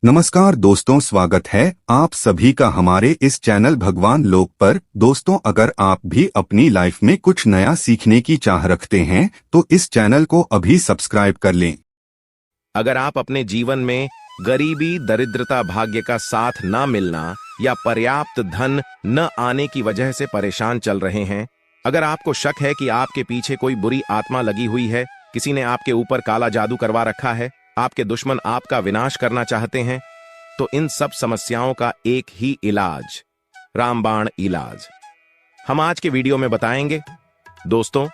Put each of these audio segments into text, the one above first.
नमस्कार दोस्तों, स्वागत है आप सभी का हमारे इस चैनल भगवान लोक पर। दोस्तों, अगर आप भी अपनी लाइफ में कुछ नया सीखने की चाह रखते हैं तो इस चैनल को अभी सब्सक्राइब कर लें। अगर आप अपने जीवन में गरीबी, दरिद्रता, भाग्य का साथ न मिलना या पर्याप्त धन न आने की वजह से परेशान चल रहे हैं, अगर आपको शक है कि आपके पीछे कोई बुरी आत्मा लगी हुई है, किसी ने आपके ऊपर काला जादू करवा रखा है, आपके दुश्मन आपका विनाश करना चाहते हैं, तो इन सब समस्याओं का एक ही इलाज, रामबाण इलाज, हम आज के वीडियो में बताएंगे। दोस्तों,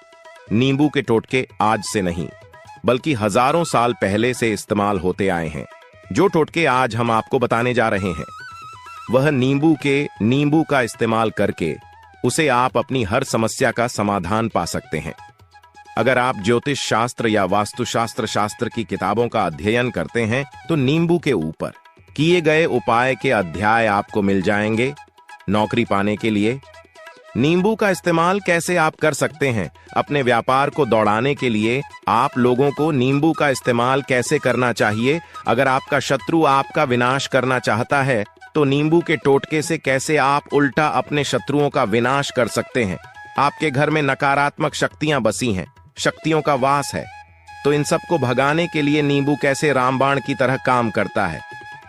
नींबू के टोटके आज से नहीं बल्कि हजारों साल पहले से इस्तेमाल होते आए हैं। जो टोटके आज हम आपको बताने जा रहे हैं वह नींबू का इस्तेमाल करके उसे आप अपनी हर समस्या का समाधान पा सकते हैं। अगर आप ज्योतिष शास्त्र या वास्तुशास्त्र की किताबों का अध्ययन करते हैं तो नींबू के ऊपर किए गए उपाय के अध्याय आपको मिल जाएंगे। नौकरी पाने के लिए नींबू का इस्तेमाल कैसे आप कर सकते हैं, अपने व्यापार को दौड़ाने के लिए आप लोगों को नींबू का इस्तेमाल कैसे करना चाहिए, अगर आपका शत्रु आपका विनाश करना चाहता है तो नींबू के टोटके से कैसे आप उल्टा अपने शत्रुओं का विनाश कर सकते हैं। आपके घर में नकारात्मक शक्तियां बसी हैं, शक्तियों का वास है, तो इन सब को भगाने के लिए नींबू कैसे रामबाण की तरह काम करता है,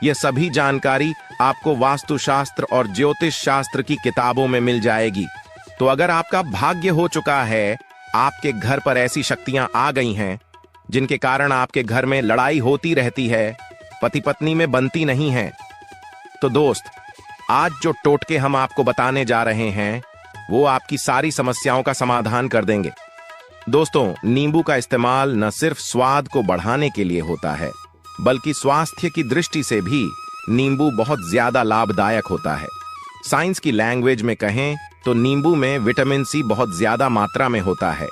यह सभी जानकारी आपको वास्तुशास्त्र और ज्योतिष शास्त्र की किताबों में मिल जाएगी। तो अगर आपका भाग्य हो चुका है, आपके घर पर ऐसी शक्तियां आ गई हैं जिनके कारण आपके घर में लड़ाई होती रहती है, पति पत्नी में बनती नहीं है, तो दोस्त, आज जो टोटके हम आपको बताने जा रहे हैं वो आपकी सारी समस्याओं का समाधान कर देंगे। दोस्तों, नींबू का इस्तेमाल न सिर्फ स्वाद को बढ़ाने के लिए होता है बल्कि स्वास्थ्य की दृष्टि से भी नींबू बहुत ज्यादा लाभदायक होता है। साइंस की लैंग्वेज में कहें तो नींबू में विटामिन सी बहुत ज्यादा मात्रा में होता है।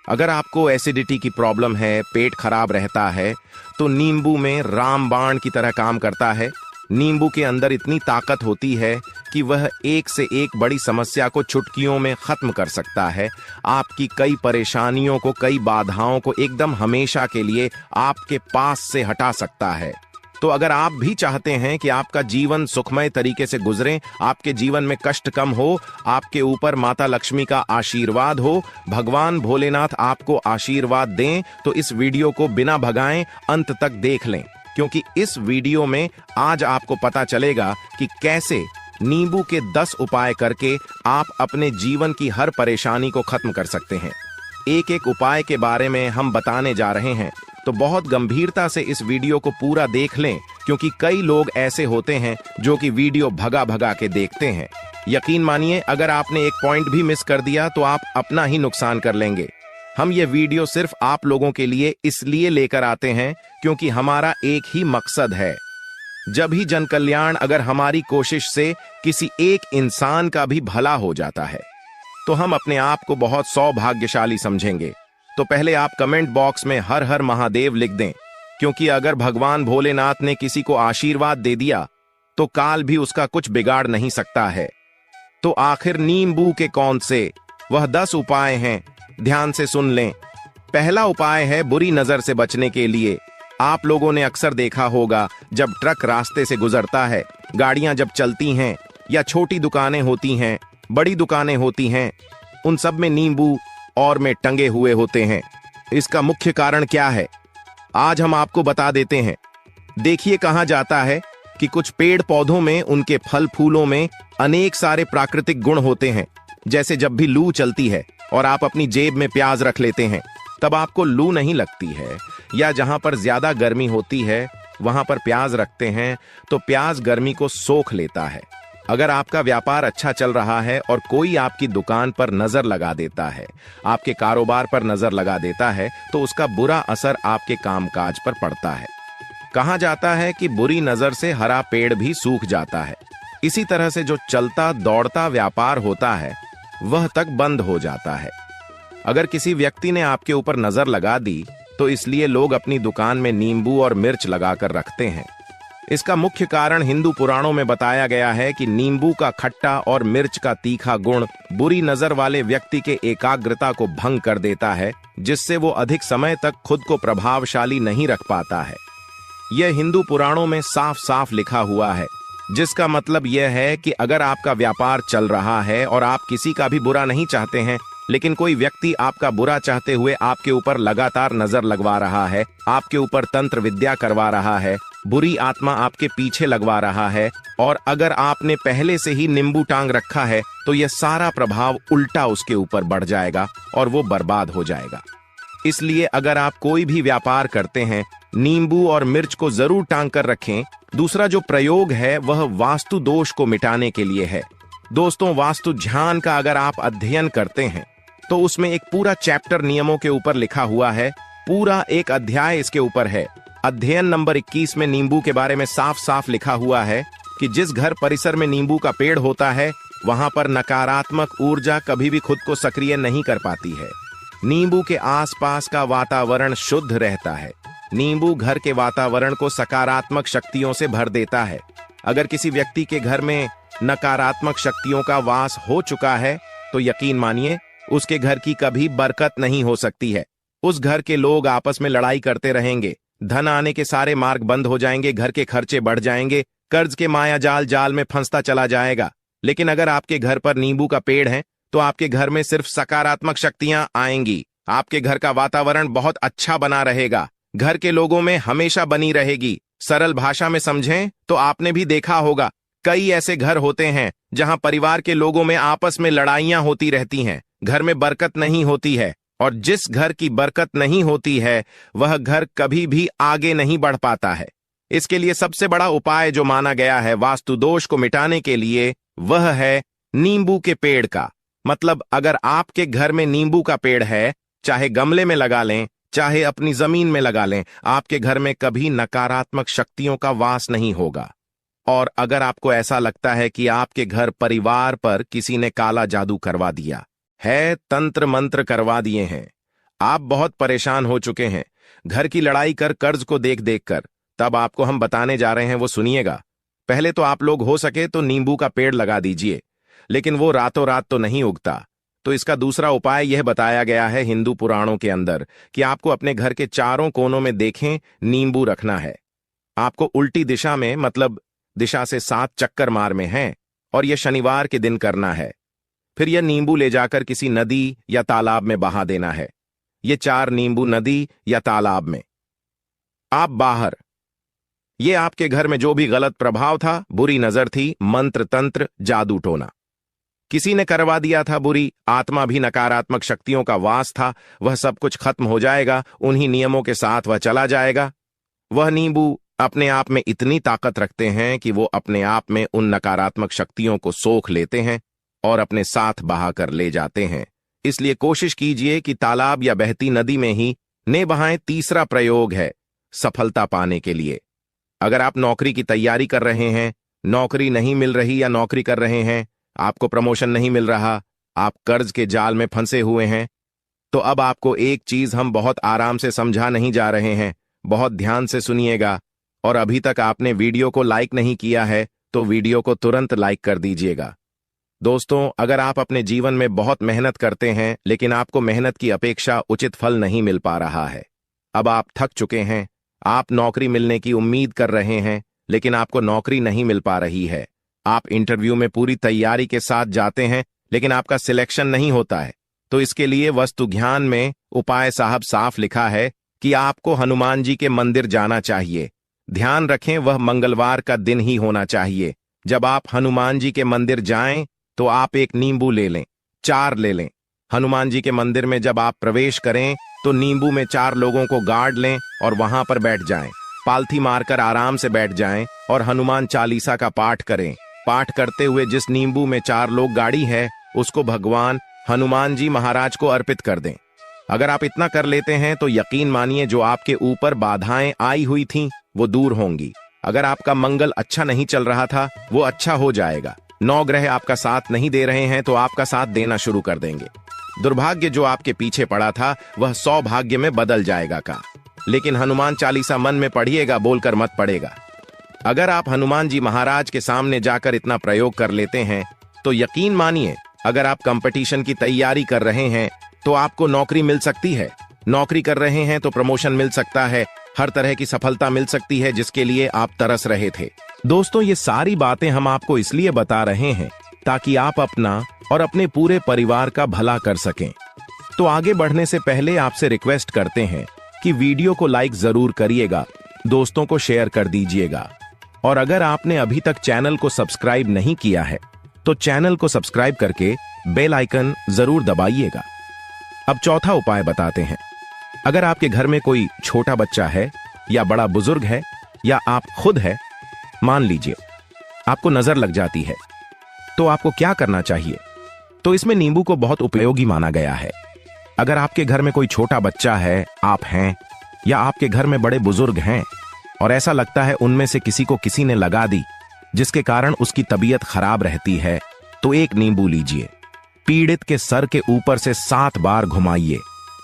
अगर आपको एसिडिटी की प्रॉब्लम है, पेट खराब रहता है, तो नींबू में रामबाण की तरह काम करता है। नींबू के अंदर इतनी ताकत होती है कि वह एक से एक बड़ी समस्या को चुटकियों में खत्म कर सकता है। आपकी कई परेशानियों को, कई बाधाओं को एकदम हमेशा के लिए आपके पास से हटा सकता है। तो अगर आप भी चाहते हैं कि आपका जीवन सुखमय तरीके से गुजरे, आपके जीवन में कष्ट कम हो, आपके ऊपर माता लक्ष्मी का आशीर्वाद हो, भगवान भोलेनाथ आपको आशीर्वाद दें, तो इस वीडियो को बिना भगाएं अंत तक देख लें, क्योंकि इस वीडियो में आज आपको पता चलेगा कि कैसे नींबू के 10 उपाय करके आप अपने जीवन की हर परेशानी को खत्म कर सकते हैं। एक एक उपाय के बारे में हम बताने जा रहे हैं, तो बहुत गंभीरता से इस वीडियो को पूरा देख लें, क्योंकि कई लोग ऐसे होते हैं जो कि वीडियो भगा भगा के देखते हैं। यकीन मानिए, अगर आपने एक पॉइंट भी मिस कर दिया तो आप अपना ही नुकसान कर लेंगे। हम ये वीडियो सिर्फ आप लोगों के लिए इसलिए लेकर आते हैं क्योंकि हमारा एक ही मकसद है, जब ही जन कल्याण, अगर हमारी कोशिश से किसी एक इंसान का भी भला हो जाता है तो हम अपने आप को बहुत सौभाग्यशाली समझेंगे। तो पहले आप कमेंट बॉक्स में हर हर महादेव लिख दें, क्योंकि अगर भगवान भोलेनाथ ने किसी को आशीर्वाद दे दिया तो काल भी उसका कुछ बिगाड़ नहीं सकता है। तो आखिर नींबू के कौन से वह 10 उपाय हैं, ध्यान से सुन लें। पहला उपाय है बुरी नजर से बचने के लिए। आप लोगों ने अक्सर देखा होगा, जब ट्रक रास्ते से गुजरता है, गाड़ियां जब चलती हैं, या छोटी दुकानें होती हैं, बड़ी दुकानें होती हैं, उन सब में नींबू और में टंगे हुए होते हैं। इसका मुख्य कारण क्या है, आज हम आपको बता देते हैं। देखिए, कहा जाता है कि कुछ पेड़ पौधों में, उनके फल फूलों में अनेक सारे प्राकृतिक गुण होते हैं। जैसे जब भी लू चलती है और आप अपनी जेब में प्याज रख लेते हैं, तब आपको लू नहीं लगती है, या जहां पर ज्यादा गर्मी होती है वहां पर प्याज रखते हैं तो प्याज गर्मी को सोख लेता है। अगर आपका व्यापार अच्छा चल रहा है और कोई आपकी दुकान पर नजर लगा देता है, आपके कारोबार पर नजर लगा देता है, तो उसका बुरा असर आपके कामकाज पर पड़ता है। कहा जाता है कि बुरी नजर से हरा पेड़ भी सूख जाता है। इसी तरह से जो चलता दौड़ता व्यापार होता है वह तक बंद हो जाता है। अगर किसी व्यक्ति ने आपके ऊपर नजर लगा दी तो इसलिए लोग अपनी दुकान में नींबू और मिर्च लगाकर रखते हैं। इसका मुख्य कारण हिंदू पुराणों में बताया गया है कि नींबू का खट्टा और मिर्च का तीखा गुण बुरी नजर वाले व्यक्ति के एकाग्रता को भंग कर देता है, जिससे वो अधिक समय तक खुद को प्रभावशाली नहीं रख पाता है। यह हिंदू पुराणों में साफ साफ लिखा हुआ है, जिसका मतलब यह है कि अगर आपका व्यापार चल रहा है और आप किसी का भी बुरा नहीं चाहते हैं, लेकिन कोई व्यक्ति आपका बुरा चाहते हुए आपके ऊपर लगातार नजर लगवा रहा है, आपके ऊपर तंत्र विद्या करवा रहा है, बुरी आत्मा आपके पीछे लगवा रहा है, और अगर आपने पहले से ही नींबू टांग रखा है तो यह सारा प्रभाव उल्टा उसके ऊपर बढ़ जाएगा और वो बर्बाद हो जाएगा। इसलिए अगर आप कोई भी व्यापार करते हैं, नींबू और मिर्च को जरूर टांग कर रखें। दूसरा जो प्रयोग है वह वास्तु दोष को मिटाने के लिए है। दोस्तों, वास्तु ध्यान का अगर आप अध्ययन करते हैं तो उसमें एक पूरा चैप्टर नियमों के ऊपर लिखा हुआ है, पूरा एक अध्याय इसके ऊपर है। अध्ययन नंबर 21 में नींबू के बारे में साफ साफ लिखा हुआ है कि जिस घर परिसर में नींबू का पेड़ होता है वहां पर नकारात्मक ऊर्जा कभी भी खुद को सक्रिय नहीं कर पाती है। नींबू के आसपास का वातावरण शुद्ध रहता है। नींबू घर के वातावरण को सकारात्मक शक्तियों से भर देता है। अगर किसी व्यक्ति के घर में नकारात्मक शक्तियों का वास हो चुका है तो यकीन मानिए उसके घर की कभी बरकत नहीं हो सकती है। उस घर के लोग आपस में लड़ाई करते रहेंगे, धन आने के सारे मार्ग बंद हो जाएंगे, घर के खर्चे बढ़ जाएंगे, कर्ज के माया जाल में फंसता चला जाएगा। लेकिन अगर आपके घर पर नींबू का पेड़ है तो आपके घर में सिर्फ सकारात्मक शक्तियां आएंगी। आपके घर का वातावरण बहुत अच्छा बना रहेगा, घर के लोगों में हमेशा बनी रहेगी। सरल भाषा में समझें तो आपने भी देखा होगा कई ऐसे घर होते हैं जहां परिवार के लोगों में आपस में लड़ाइयां होती रहती हैं, घर में बरकत नहीं होती है, और जिस घर की बरकत नहीं होती है वह घर कभी भी आगे नहीं बढ़ पाता है। इसके लिए सबसे बड़ा उपाय जो माना गया है वास्तु दोष को मिटाने के लिए वह है नींबू के पेड़ का। मतलब अगर आपके घर में नींबू का पेड़ है, चाहे गमले में लगा लें चाहे अपनी जमीन में लगा लें, आपके घर में कभी नकारात्मक शक्तियों का वास नहीं होगा। और अगर आपको ऐसा लगता है कि आपके घर परिवार पर किसी ने काला जादू करवा दिया है, तंत्र मंत्र करवा दिए हैं, आप बहुत परेशान हो चुके हैं घर की लड़ाई कर कर्ज को देख देख कर, तब आपको हम बताने जा रहे हैं वो सुनिएगा। पहले तो आप लोग हो सके तो नींबू का पेड़ लगा दीजिए, लेकिन वो रातों रात तो नहीं उगता। तो इसका दूसरा उपाय यह बताया गया है हिंदू पुराणों के अंदर कि आपको अपने घर के चारों कोनों में देखें नींबू रखना है। आपको उल्टी दिशा में, मतलब दिशा से 7 चक्कर मार में है, और यह शनिवार के दिन करना है। फिर यह नींबू ले जाकर किसी नदी या तालाब में बहा देना है। ये 4 नींबू नदी या तालाब में आप बाहर, ये आपके घर में जो भी गलत प्रभाव था, बुरी नजर थी, मंत्र तंत्र जादू टोना किसी ने करवा दिया था, बुरी आत्मा भी नकारात्मक शक्तियों का वास था, वह सब कुछ खत्म हो जाएगा। उन्हीं नियमों के साथ वह चला जाएगा। वह नींबू अपने आप में इतनी ताकत रखते हैं कि वो अपने आप में उन नकारात्मक शक्तियों को सोख लेते हैं और अपने साथ बहा कर ले जाते हैं। इसलिए कोशिश कीजिए कि तालाब या बहती नदी में ही ने बहाएं। तीसरा प्रयोग है सफलता पाने के लिए। अगर आप नौकरी की तैयारी कर रहे हैं, नौकरी नहीं मिल रही, या नौकरी कर रहे हैं आपको प्रमोशन नहीं मिल रहा, आप कर्ज के जाल में फंसे हुए हैं, तो अब आपको एक चीज हम बहुत आराम से समझा नहीं जा रहे हैं, बहुत ध्यान से सुनिएगा। और अभी तक आपने वीडियो को लाइक नहीं किया है तो वीडियो को तुरंत लाइक कर दीजिएगा। दोस्तों, अगर आप अपने जीवन में बहुत मेहनत करते हैं लेकिन आपको मेहनत की अपेक्षा उचित फल नहीं मिल पा रहा है, अब आप थक चुके हैं, आप नौकरी मिलने की उम्मीद कर रहे हैं लेकिन आपको नौकरी नहीं मिल पा रही है, आप इंटरव्यू में पूरी तैयारी के साथ जाते हैं लेकिन आपका सिलेक्शन नहीं होता है, तो इसके लिए वस्तु ज्ञान में उपाय साहब साफ लिखा है कि आपको हनुमान जी के मंदिर जाना चाहिए। ध्यान रखें वह मंगलवार का दिन ही होना चाहिए। जब आप हनुमान जी के मंदिर जाएं तो आप एक नींबू ले लें, 4 ले लें। हनुमान जी के मंदिर में जब आप प्रवेश करें तो नींबू में 4 लोगों को गाड़ लें और वहां पर बैठ जाएं। पालथी मारकर आराम से बैठ जाएं और हनुमान चालीसा का पाठ करें। पाठ करते हुए जिस नींबू में 4 लोग गाड़ी है उसको भगवान हनुमान जी महाराज को अर्पित कर दें। अगर आप इतना कर लेते हैं तो यकीन मानिए जो आपके ऊपर बाधाएं आई हुई थीं वो दूर होंगी। अगर आपका मंगल अच्छा नहीं चल रहा था वो अच्छा हो जाएगा। 9 ग्रह आपका साथ नहीं दे रहे हैं तो आपका साथ देना शुरू कर देंगे। दुर्भाग्य जो आपके पीछे पड़ा था वह सौभाग्य में बदल जाएगा का। लेकिन हनुमान चालीसा मन में पढ़िएगा, बोलकर मत पड़ेगा। अगर आप हनुमान जी महाराज के सामने जाकर इतना प्रयोग कर लेते हैं तो यकीन मानिए अगर आप कंपटीशन की तैयारी कर रहे हैं तो आपको नौकरी मिल सकती है। नौकरी कर रहे हैं तो प्रमोशन मिल सकता है। हर तरह की सफलता मिल सकती है जिसके लिए आप तरस रहे थे। दोस्तों, ये सारी बातें हम आपको इसलिए बता रहे हैं ताकि आप अपना और अपने पूरे परिवार का भला कर सकें। तो आगे बढ़ने से पहले आपसे रिक्वेस्ट करते हैं कि वीडियो को लाइक जरूर करिएगा, दोस्तों को शेयर कर दीजिएगा, और अगर आपने अभी तक चैनल को सब्सक्राइब नहीं किया है तो चैनल को सब्सक्राइब करके बेल आइकन जरूर दबाइएगा। अब चौथा उपाय बताते हैं। अगर आपके घर में कोई छोटा बच्चा है या बड़ा बुजुर्ग है या आप खुद है, मान लीजिए आपको नजर लग जाती है, तो आपको क्या करना चाहिए? तो इसमें नींबू को बहुत उपयोगी माना गया है। अगर आपके घर में कोई छोटा बच्चा है, आप हैं, या आपके घर में बड़े बुजुर्ग हैं और ऐसा लगता है उनमें से किसी को किसी ने लगा दी जिसके कारण उसकी तबीयत खराब रहती है, तो एक नींबू लीजिए, पीड़ित के सर के ऊपर से 7 बार घुमाइए।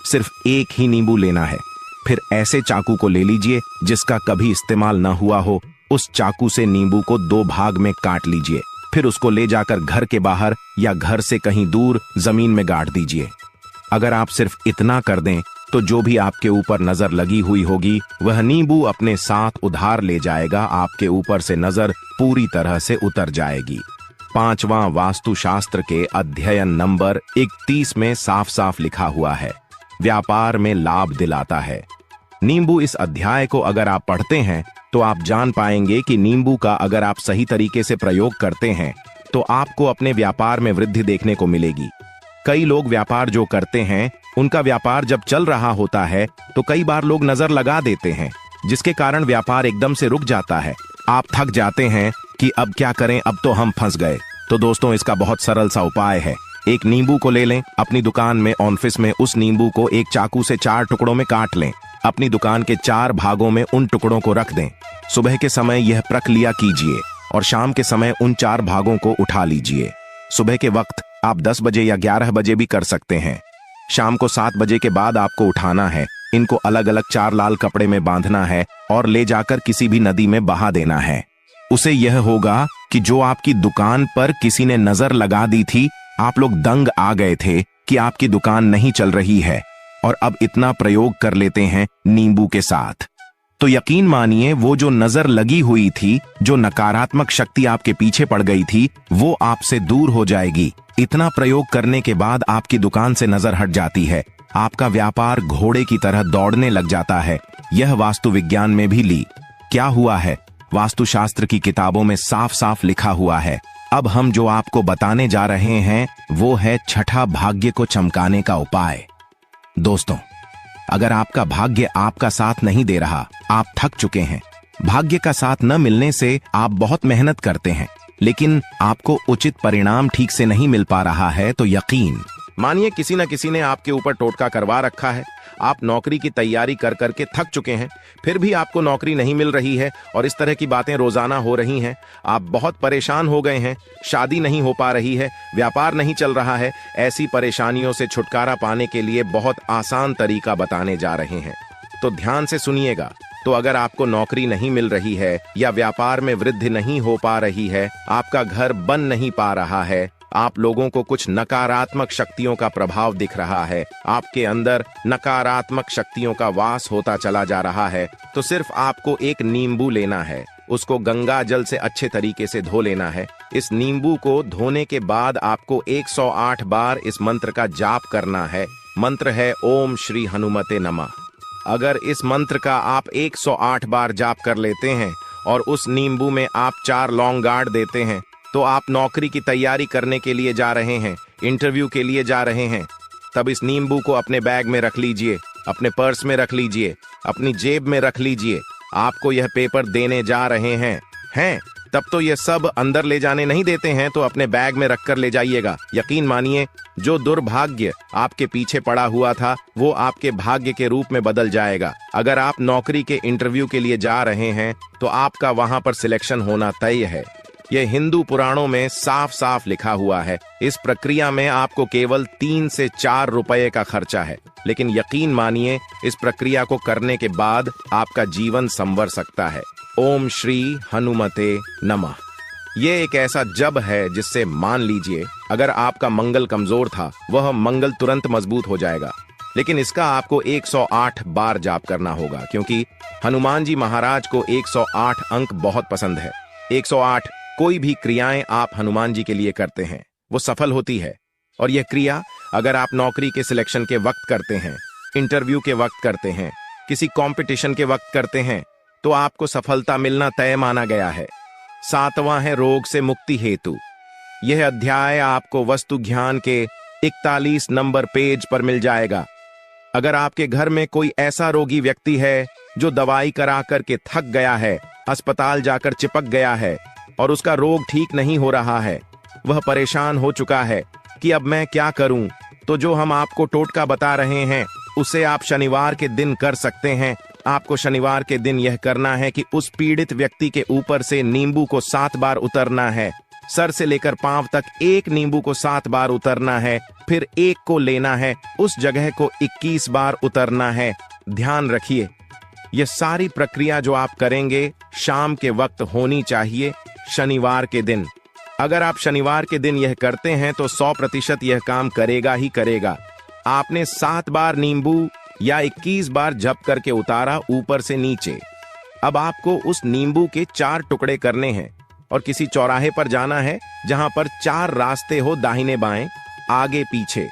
सिर्फ एक ही नींबू लेना है। फिर ऐसे चाकू को ले लीजिए जिसका कभी इस्तेमाल न हुआ हो, उस चाकू से नींबू को 2 भाग में काट लीजिए। फिर उसको ले जाकर घर के बाहर या घर से कहीं दूर जमीन में गाड़ दीजिए। अगर आप सिर्फ इतना कर दें तो जो भी आपके ऊपर नजर लगी हुई होगी वह नींबू अपने साथ उधार ले जाएगा, आपके ऊपर से नजर पूरी तरह से उतर जाएगी। 5वां वास्तुशास्त्र के अध्ययन नंबर 31 में साफ साफ लिखा हुआ है, व्यापार में लाभ दिलाता है। नींबू इस अध्याय को अगर आप पढ़ते हैं तो आप जान पाएंगे कि नींबू का अगर आप सही तरीके से प्रयोग करते हैं तो आपको अपने व्यापार में वृद्धि देखने को मिलेगी। कई लोग व्यापार जो करते हैं उनका व्यापार जब चल रहा होता है तो कई बार लोग नजर लगा देते हैं जिसके कारण व्यापार एकदम से रुक जाता है। आप थक जाते हैं कि अब क्या करें, अब तो हम फंस गए। तो दोस्तों, इसका बहुत सरल सा उपाय है। एक नींबू को ले लें, अपनी दुकान में ऑफिस में उस नींबू को एक चाकू से 4 टुकड़ों में काट लें। अपनी दुकान के 4 भागों में उन टुकड़ों को रख दें। सुबह के समय यह प्रक्रिया कीजिए और शाम के समय उन 4 भागों को उठा लीजिए। सुबह के वक्त आप 10 बजे या 11 बजे भी कर सकते हैं। शाम को 7 बजे के बाद आपको उठाना है। इनको अलग अलग 4 लाल कपड़े में बांधना है और ले जाकर किसी भी नदी में बहा देना है। उसे यह होगा कि जो आपकी दुकान पर किसी ने नजर लगा दी थी, आप लोग दंग आ गए थे कि आपकी दुकान नहीं चल रही है, और अब इतना प्रयोग कर लेते हैं नींबू के साथ, तो यकीन मानिए वो जो नजर लगी हुई थी, जो नकारात्मक शक्ति आपके पीछे पड़ गई थी, वो आपसे दूर हो जाएगी। इतना प्रयोग करने के बाद आपकी दुकान से नजर हट जाती है। आपका व्यापार घोड़े की तरह दौड़ने लग जाता है। यह वास्तु विज्ञान में भी क्या हुआ है, वास्तुशास्त्र की किताबों में साफ साफ लिखा हुआ है। अब हम जो आपको बताने जा रहे हैं वो है छठा भाग्य को चमकाने का उपाय। दोस्तों, अगर आपका भाग्य आपका साथ नहीं दे रहा, आप थक चुके हैं, भाग्य का साथ न मिलने से आप बहुत मेहनत करते हैं लेकिन आपको उचित परिणाम ठीक से नहीं मिल पा रहा है, तो यकीन मानिए किसी न किसी ने आपके ऊपर टोटका करवा रखा है। आप नौकरी की तैयारी कर करके थक चुके हैं, फिर भी आपको नौकरी नहीं मिल रही है और इस तरह की बातें रोजाना हो रही हैं। आप बहुत परेशान हो गए हैं, शादी नहीं हो पा रही है, व्यापार नहीं चल रहा है। ऐसी परेशानियों से छुटकारा पाने के लिए बहुत आसान तरीका बताने जा रहे हैं, तो ध्यान से सुनिएगा। तो अगर आपको नौकरी नहीं मिल रही है या व्यापार में वृद्धि नहीं हो पा रही है, आपका घर बन नहीं पा रहा है, आप लोगों को कुछ नकारात्मक शक्तियों का प्रभाव दिख रहा है, आपके अंदर नकारात्मक शक्तियों का वास होता चला जा रहा है, तो सिर्फ आपको एक नींबू लेना है। उसको गंगा जल से अच्छे तरीके से धो लेना है। इस नींबू को धोने के बाद आपको 108 बार इस मंत्र का जाप करना है। मंत्र है ओम श्री हनुमते नमः। अगर इस मंत्र का आप 108 बार जाप कर लेते हैं और उस नींबू में आप 4 लौंग गाड़ देते हैं, तो आप नौकरी की तैयारी करने के लिए जा रहे हैं, इंटरव्यू के लिए जा रहे हैं, तब इस नींबू को अपने बैग में रख लीजिए, अपने पर्स में रख लीजिए, अपनी जेब में रख लीजिए। आपको यह पेपर देने जा रहे हैं तब तो ये सब अंदर ले जाने नहीं देते हैं, तो अपने बैग में रखकर ले जाइएगा। यकीन मानिए जो दुर्भाग्य आपके पीछे पड़ा हुआ था वो आपके भाग्य के रूप में बदल जाएगा। अगर आप नौकरी के इंटरव्यू के लिए जा रहे हैं तो आपका वहां पर सिलेक्शन होना तय है। यह हिंदू पुराणों में साफ साफ लिखा हुआ है। इस प्रक्रिया में आपको केवल 3 से 4 रुपए का खर्चा है, लेकिन यकीन मानिए इस प्रक्रिया को करने के बाद आपका जीवन संवर सकता है। ओम श्री हनुमते नमः। ये एक ऐसा जप है जिससे मान लीजिए अगर आपका मंगल कमजोर था वह मंगल तुरंत मजबूत हो जाएगा, लेकिन इसका आपको 108 बार जाप करना होगा, क्योंकि हनुमान जी महाराज को 108 अंक बहुत पसंद है। 108 कोई भी क्रियाएं आप हनुमान जी के लिए करते हैं वो सफल होती है। और यह क्रिया अगर आप नौकरी के सिलेक्शन के वक्त करते हैं, इंटरव्यू के वक्त करते हैं, किसी कंपटीशन के वक्त करते हैं, तो आपको सफलता मिलना तय माना गया है। 7वां है रोग से मुक्ति हेतु। यह अध्याय आपको वस्तु ज्ञान के 41 नंबर पेज पर मिल जाएगा। अगर आपके घर में कोई ऐसा रोगी व्यक्ति है जो दवाई करा करके थक गया है, अस्पताल जाकर चिपक गया है और उसका रोग ठीक नहीं हो रहा है, वह परेशान हो चुका है कि अब मैं क्या करूं, तो जो हम आपको टोटका बता रहे हैं उसे आप शनिवार के दिन कर सकते हैं। आपको शनिवार के दिन यह करना है कि उस पीड़ित व्यक्ति के ऊपर से नींबू को 7 बार उतरना है। सर से लेकर पांव तक एक नींबू को 7 बार उतरना है, फिर एक को लेना है, उस जगह को 21 बार उतरना है। ध्यान रखिए, यह सारी प्रक्रिया जो आप करेंगे शाम के वक्त होनी चाहिए, शनिवार के दिन। अगर आप शनिवार के दिन यह करते हैं तो 100% यह काम करेगा ही करेगा। आपने 7 बार नींबू या 21 बार जप करके उतारा ऊपर से नीचे। अब आपको उस नींबू के 4 टुकड़े करने हैं और किसी चौराहे पर जाना है जहां पर 4 रास्ते हो, दाहिने बाएं, आगे पीछे।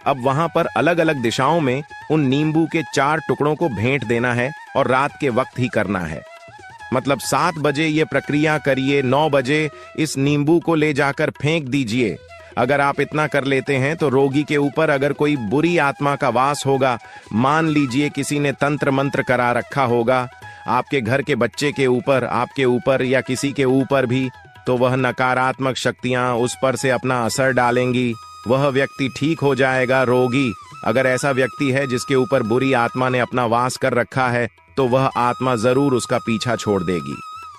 अब वहां पर अलग अलग दिशाओं में उन नींबू के 4 टुकड़ों को भेंट देना है और रात के वक्त ही करना है। मतलब 7 बजे ये प्रक्रिया करिए, 9 बजे इस नींबू को ले जाकर फेंक दीजिए। अगर आप इतना कर लेते हैं तो रोगी के ऊपर अगर कोई बुरी आत्मा का वास होगा, मान लीजिए किसी ने तंत्र मंत्र करा रखा होगा आपके घर के बच्चे के ऊपर, आपके ऊपर या किसी के ऊपर भी, तो वह नकारात्मक शक्तियां उस पर से अपना असर डालेंगी। वह व्यक्ति ठीक हो जाएगा, रोगी। अगर ऐसा व्यक्ति है जिसके ऊपर बुरी आत्मा ने अपना वास कर रखा है तो वह आत्मा जरूर उसका पीछा छोड़ देगी।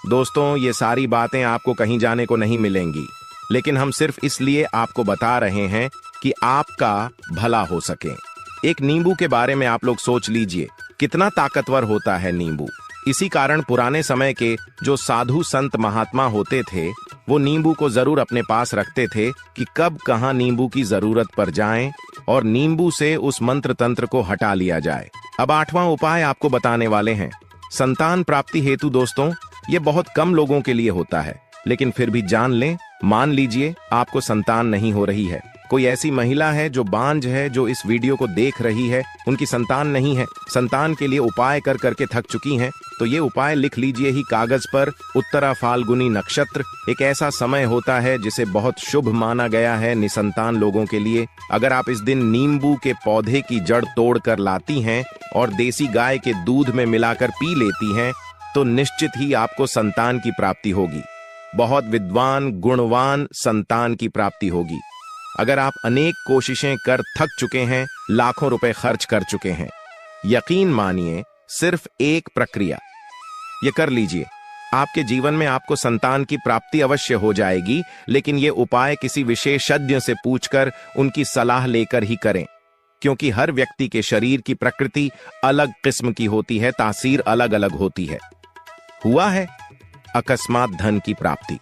दोस्तों, ये सारी बातें आपको कहीं जाने को नहीं मिलेंगी, लेकिन हम सिर्फ इसलिए आपको बता रहे हैं कि आपका भला हो सके। एक नींबू के बारे में आप लोग सोच लीजिए, कितना ताकतवर होता है नींबू। इसी कारण पुराने समय के जो साधु संत महात्मा होते थे वो नींबू को जरूर अपने पास रखते थे कि कब कहां नींबू की जरूरत पड़ जाए और नींबू से उस मंत्र तंत्र को हटा लिया जाए। अब 8वां उपाय आपको बताने वाले हैं, संतान प्राप्ति हेतु। दोस्तों, ये बहुत कम लोगों के लिए होता है, लेकिन फिर भी जान लें, मान लीजिए आपको संतान नहीं हो रही है, कोई ऐसी महिला है जो बांझ है, जो इस वीडियो को देख रही है, उनकी संतान नहीं है, संतान के लिए उपाय कर करके थक चुकी हैं, तो ये उपाय लिख लीजिए ही कागज पर। उत्तरा फाल्गुनी नक्षत्र एक ऐसा समय होता है जिसे बहुत शुभ माना गया है निसंतान लोगों के लिए। अगर आप इस दिन नींबू के पौधे की जड़ तोड़ कर लाती हैं और देसी गाय के दूध में मिलाकर पी लेती हैं तो निश्चित ही आपको संतान की प्राप्ति होगी। बहुत विद्वान गुणवान संतान की प्राप्ति होगी। अगर आप अनेक कोशिशें कर थक चुके हैं, लाखों रुपए खर्च कर चुके हैं, यकीन मानिए सिर्फ एक प्रक्रिया ये कर लीजिए, आपके जीवन में आपको संतान की प्राप्ति अवश्य हो जाएगी। लेकिन ये उपाय किसी विशेषज्ञ से पूछकर उनकी सलाह लेकर ही करें, क्योंकि हर व्यक्ति के शरीर की प्रकृति अलग किस्म की होती है, तासीर अलग अलग होती है। हुआ है अकस्मात धन की प्राप्ति,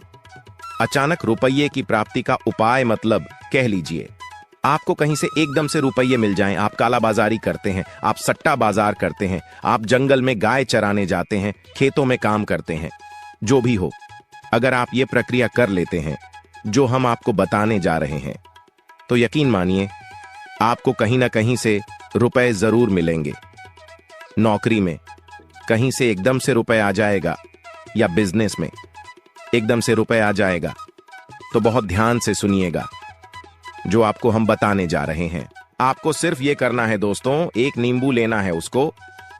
अचानक रुपये की प्राप्ति का उपाय, मतलब कह लीजिए आपको कहीं से एकदम से रुपये मिल जाएं। आप कालाबाजारी करते हैं, आप सट्टा बाजार करते हैं, आप जंगल में गाय चराने जाते हैं, खेतों में काम करते हैं, जो भी हो, अगर आप ये प्रक्रिया कर लेते हैं जो हम आपको बताने जा रहे हैं तो यकीन मानिए आपको कहीं ना कहीं से रुपए जरूर मिलेंगे। नौकरी में कहीं से एकदम से रुपए आ जाएगा या बिजनेस में एकदम से रुपए आ जाएगा, तो बहुत ध्यान से सुनिएगा जो आपको हम बताने जा रहे हैं। आपको सिर्फ ये करना है दोस्तों, एक नींबू लेना है, उसको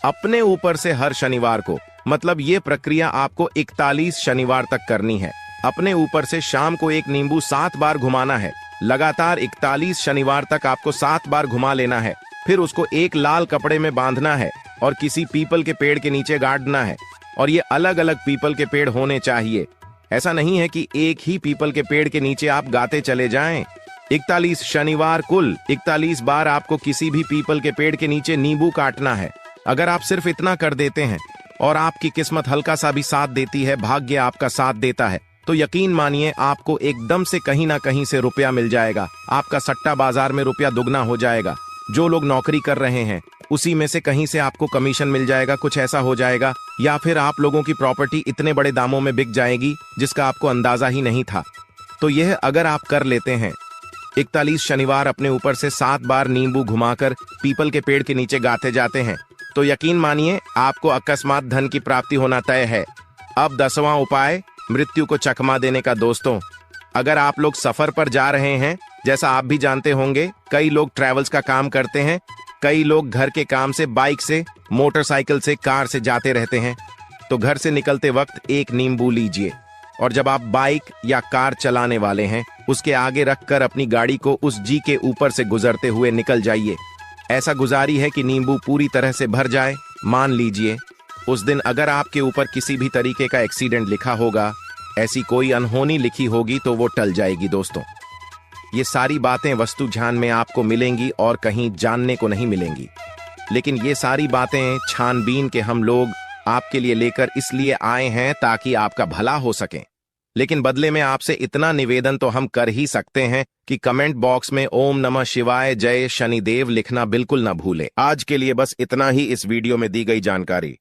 अपने ऊपर से हर शनिवार को, मतलब ये प्रक्रिया आपको 41 शनिवार तक करनी है। अपने ऊपर से शाम को एक नींबू 7 बार घुमाना है। लगातार 41 शनिवार तक आपको 7 बार घुमा लेना है। फिर उसको एक लाल कपड़े में बांधना है और किसी पीपल के पेड़ के नीचे गाड़ना है। और ये अलग अलग पीपल के पेड़ होने चाहिए। ऐसा नहीं है कि एक ही पीपल के पेड़ के नीचे आप गाते चले जाएं। 41 शनिवार, कुल 41 बार आपको किसी भी पीपल के पेड़ के नीचे नींबू काटना है। अगर आप सिर्फ इतना कर देते हैं और आपकी किस्मत हल्का सा भी साथ देती है, भाग्य आपका साथ देता है, तो यकीन मानिए आपको एकदम से कहीं ना कहीं से रुपया मिल जाएगा। आपका सट्टा बाजार में रुपया दुगना हो जाएगा। जो लोग नौकरी कर रहे हैं उसी में से कहीं से आपको कमीशन मिल जाएगा, कुछ ऐसा हो जाएगा, या फिर आप लोगों की प्रॉपर्टी इतने बड़े दामों में बिक जाएगी जिसका आपको अंदाजा ही नहीं था। तो यह अगर आप कर लेते हैं। 41 शनिवार अपने ऊपर से 7 बार नींबू घुमाकर पीपल के पेड़ के नीचे गाते जाते हैं तो यकीन मानिए आपको अकस्मात धन की प्राप्ति होना तय है। अब 10वां उपाय, मृत्यु को चकमा देने का। दोस्तों, अगर आप लोग सफर पर जा रहे हैं, जैसा आप भी जानते होंगे, कई लोग ट्रैवल्स का काम करते हैं, कई लोग घर के काम से बाइक से, मोटरसाइकिल से, कार से जाते रहते हैं, तो घर से निकलते वक्त एक नींबू लीजिए और जब आप बाइक या कार चलाने वाले हैं उसके आगे रखकर अपनी गाड़ी को उस जी के ऊपर से गुजरते हुए निकल जाइए। ऐसा गुजारी है कि नींबू पूरी तरह से भर जाए। मान लीजिए उस दिन अगर आपके ऊपर किसी भी तरीके का एक्सीडेंट लिखा होगा, ऐसी कोई अनहोनी लिखी होगी तो वो टल जाएगी। दोस्तों, ये सारी बातें वस्तु ध्यान में आपको मिलेंगी और कहीं जानने को नहीं मिलेंगी, लेकिन ये सारी बातें छानबीन के हम लोग आपके लिए लेकर इसलिए आए हैं ताकि आपका भला हो सके। लेकिन बदले में आपसे इतना निवेदन तो हम कर ही सकते हैं कि कमेंट बॉक्स में ओम नमः शिवाय जय शनिदेव लिखना बिल्कुल ना भूलें। आज के लिए बस इतना ही इस वीडियो में दी गई जानकारी।